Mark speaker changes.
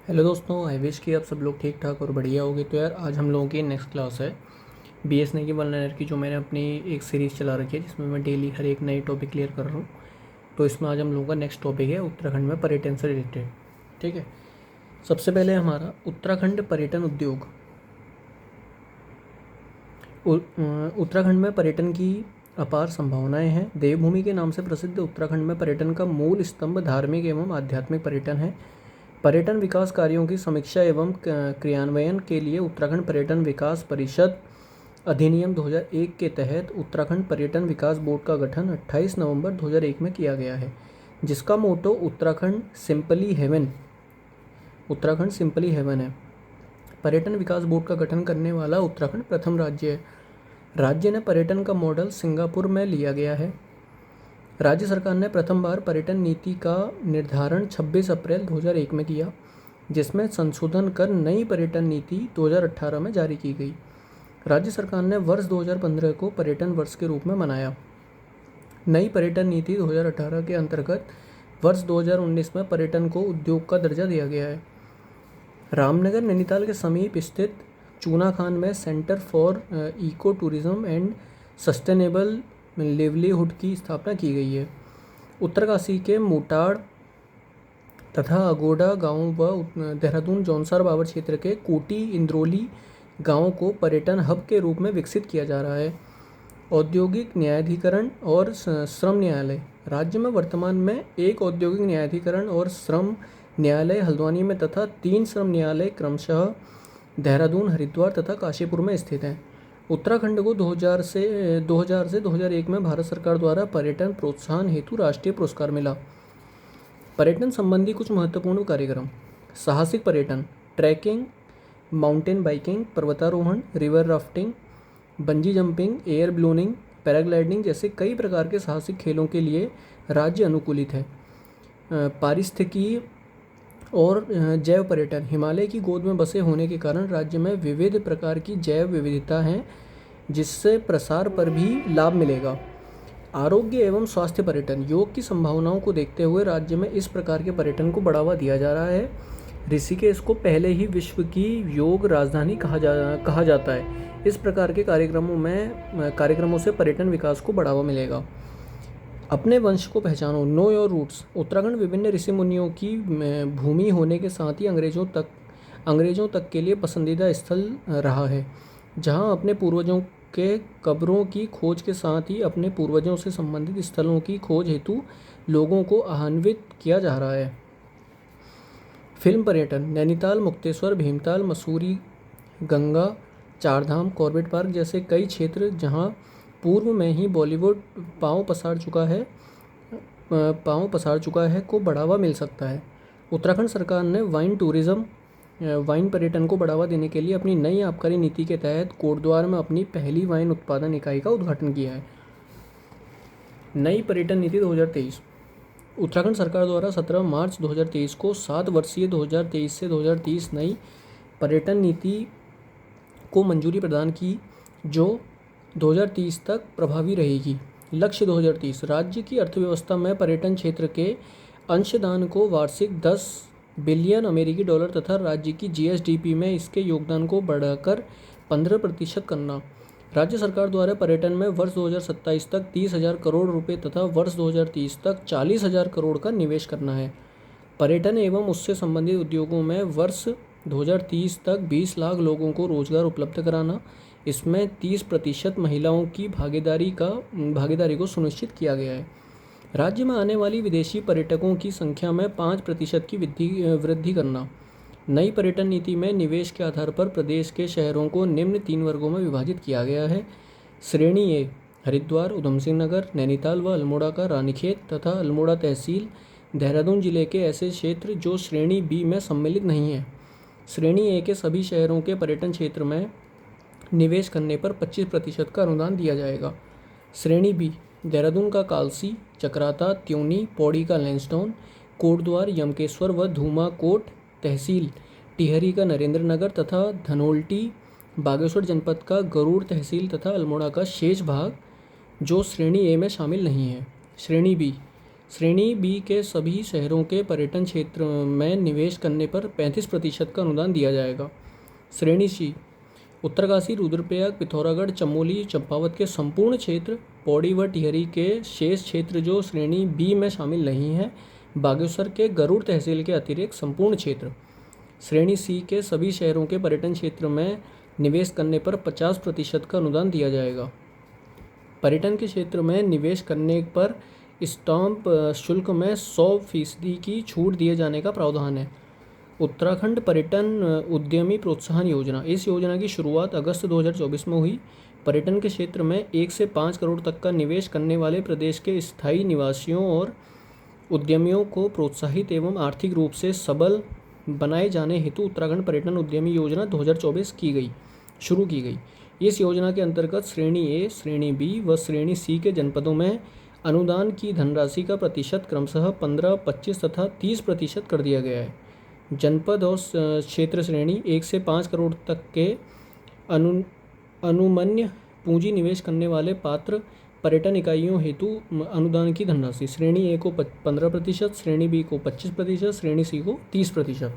Speaker 1: Hello दोस्तों, I wish कि आप सब लोग ठीक ठाक और बढ़िया होगे। तो यार आज हम लोगों की नेक्स्ट क्लास है बीएसएनएल की वन लाइनर की, जो मैंने अपनी एक सीरीज़ चला रखी है जिसमें मैं डेली हर एक नई टॉपिक क्लियर कर रहा हूँ। तो इसमें आज हम लोगों का नेक्स्ट टॉपिक है उत्तराखंड में पर्यटन से रिलेटेड। ठीक है, सबसे पहले हमारा उत्तराखंड पर्यटन उद्योग। उत्तराखंड में पर्यटन की अपार संभावनाएं हैं। देवभूमि के नाम से प्रसिद्ध उत्तराखंड में पर्यटन का मूल स्तंभ धार्मिक एवं आध्यात्मिक पर्यटन है। पर्यटन विकास कार्यों की समीक्षा एवं क्रियान्वयन के लिए उत्तराखंड पर्यटन विकास परिषद अधिनियम 2001 के तहत उत्तराखंड पर्यटन विकास बोर्ड का गठन 28 नवंबर 2001 में किया गया है, जिसका मोटो उत्तराखंड सिंपली हेवन है। पर्यटन विकास बोर्ड का गठन करने वाला उत्तराखंड प्रथम राज्य है। राज्य ने पर्यटन का मॉडल सिंगापुर में लिया गया है। राज्य सरकार ने प्रथम बार पर्यटन नीति का निर्धारण 26 अप्रैल 2001 में किया, जिसमें संशोधन कर नई पर्यटन नीति 2018 में जारी की गई। राज्य सरकार ने वर्ष 2015 को पर्यटन वर्ष के रूप में मनाया। नई पर्यटन नीति 2018 के अंतर्गत वर्ष 2019 में पर्यटन को उद्योग का दर्जा दिया गया है। रामनगर नैनीताल के समीप स्थित चूनाखान में centre for eco tourism and sustainable livelihood की स्थापना की गई है। उत्तरकाशी के मोटाड़ तथा अगोड़ा गांव व देहरादून जौनसार बाबर क्षेत्र के कोटी इंद्रोली गांवों को पर्यटन हब के रूप में विकसित किया जा रहा है। औद्योगिक न्यायाधिकरण और श्रम न्यायालय। राज्य में वर्तमान में एक औद्योगिक न्यायाधिकरण और श्रम न्यायालय हल्द्वानी में तथा 3 श्रम न्यायालय क्रमशः देहरादून, हरिद्वार तथा काशीपुर में स्थित हैं। उत्तराखंड को 2000 से 2001 में भारत सरकार द्वारा पर्यटन प्रोत्साहन हेतु राष्ट्रीय पुरस्कार मिला। पर्यटन संबंधी कुछ महत्वपूर्ण कार्यक्रम: साहसिक पर्यटन, ट्रैकिंग, माउंटेन बाइकिंग, पर्वतारोहण, river rafting, bungee jumping, air ballooning, paragliding जैसे कई प्रकार के साहसिक खेलों के लिए राज्य अनुकूलित है। पारिस्थितिकी और जैव पर्यटन। हिमालय की गोद में बसे होने के कारण राज्य में विविध प्रकार की जैव विविधता है, जिससे प्रसार पर भी लाभ मिलेगा। आरोग्य एवं स्वास्थ्य पर्यटन। योग की संभावनाओं को देखते हुए राज्य में इस प्रकार के पर्यटन को बढ़ावा दिया जा रहा है। ऋषिकेश को पहले ही विश्व की योग राजधानी कहा जाता है। इस प्रकार के कार्यक्रमों से पर्यटन विकास को बढ़ावा मिलेगा। अपने वंश को पहचानो, नो योर रूट्स। उत्तराखंड विभिन्न ऋषि मुनियों की भूमि होने के साथ ही अंग्रेजों तक के लिए पसंदीदा स्थल रहा है, जहां अपने पूर्वजों के कब्रों की खोज के साथ ही अपने पूर्वजों से संबंधित स्थलों की खोज हेतु लोगों को आह्वानित किया जा रहा है। फिल्म पर्यटन। नैनीताल, मुक्तेश्वर, भीमताल, मसूरी, गंगा, चारधाम, कॉर्बेट पार्क जैसे कई क्षेत्र जहां पूर्व में ही बॉलीवुड पांव पसार चुका है को बढ़ावा मिल सकता है। उत्तराखंड सरकार ने वाइन पर्यटन को बढ़ावा देने के लिए अपनी नई आबकारी नीति के तहत कोटद्वार में अपनी पहली वाइन उत्पादन इकाई का उद्घाटन किया है। नई पर्यटन नीति 2023। उत्तराखंड सरकार द्वारा 17 मार्च 2023 को 7 वर्षीय 2023 से 2030 नई पर्यटन नीति को मंजूरी प्रदान की, जो 2030 तक प्रभावी रहेगी। लक्ष्य 2030। राज्य की अर्थव्यवस्था में पर्यटन क्षेत्र के अंशदान को वार्षिक 10 बिलियन अमेरिकी डॉलर तथा राज्य की जीएसडीपी में इसके योगदान को बढ़ाकर 15% करना। राज्य सरकार द्वारा पर्यटन में वर्ष 2027 तक 30,000 करोड़ रुपए तथा वर्ष 2030 तक 40,000 करोड़ का निवेश करना है। पर्यटन एवं उससे संबंधित उद्योगों में वर्ष 2030 तक 20 लाख लोगों को रोजगार उपलब्ध कराना। इसमें 30% महिलाओं की भागीदारी को सुनिश्चित किया गया है। राज्य में आने वाली विदेशी पर्यटकों की संख्या में 5% की वृद्धि करना। नई पर्यटन नीति में निवेश के आधार पर प्रदेश के शहरों को निम्न 3 वर्गों में विभाजित किया गया है। श्रेणी ए: हरिद्वार, उधमसिंह नगर, नैनीताल व अल्मोड़ा का रानीखेत तथा अल्मोड़ा तहसील, देहरादून जिले के ऐसे क्षेत्र जो श्रेणी बी में सम्मिलित नहीं हैं। श्रेणी ए के सभी शहरों के पर्यटन क्षेत्र में निवेश करने पर 25% का अनुदान दिया जाएगा। श्रेणी बी: देहरादून का कालसी, चक्राता, त्यूनी, पौड़ी का लैंसडाउन, कोटद्वार, यमकेश्वर व धूमाकोट तहसील, टिहरी का नरेंद्र नगर तथा धनोल्टी, बागेश्वर जनपद का गरुड़ तहसील तथा अल्मोड़ा का शेष भाग, जो श्रेणी ए में शामिल नहीं है। श्रेणी बी: श्रेणी बी के सभी शहरों के पर्यटन क्षेत्र में निवेश करने पर 35% का अनुदान दिया जाएगा। श्रेणी सी, उत्तरकाशी, रुद्रप्रयाग, पिथौरागढ़, चमोली, चंपावत के संपूर्ण क्षेत्र, पौड़ी व टिहरी के शेष क्षेत्र जो श्रेणी बी में शामिल नहीं हैं, बागेश्वर के गरुड़ तहसील के अतिरिक्त संपूर्ण क्षेत्र। श्रेणी सी के सभी शहरों के पर्यटन क्षेत्र में निवेश करने पर 50% का अनुदान दिया जाएगा। पर्यटन के क्षेत्र में निवेश करने पर स्टाम्प शुल्क में 100% की छूट दिए जाने का प्रावधान है। उत्तराखंड पर्यटन उद्यमी प्रोत्साहन योजना, इस योजना की शुरुआत अगस्त 2024 में हुई। पर्यटन के क्षेत्र में 1 से 5 करोड़ तक का निवेश करने वाले प्रदेश के स्थायी निवासियों और उद्यमियों को प्रोत्साहित एवं आर्थिक रूप से सबल बनाए जाने हेतु उत्तराखंड पर्यटन उद्यमी योजना 2024 शुरू की गई। इस योजना के अंतर्गत श्रेणी ए, श्रेणी बी व श्रेणी सी के जनपदों में अनुदान की धनराशि का प्रतिशत क्रमशः 15, 25 तथा 30% कर दिया गया है। जनपद और क्षेत्र श्रेणी 1 से 5 करोड़ तक के अनुमन्य पूंजी निवेश करने वाले पात्र पर्यटन इकाइयों हेतु अनुदान की धनराशि श्रेणी ए को 15%, श्रेणी बी को 25%, श्रेणी सी को 30%।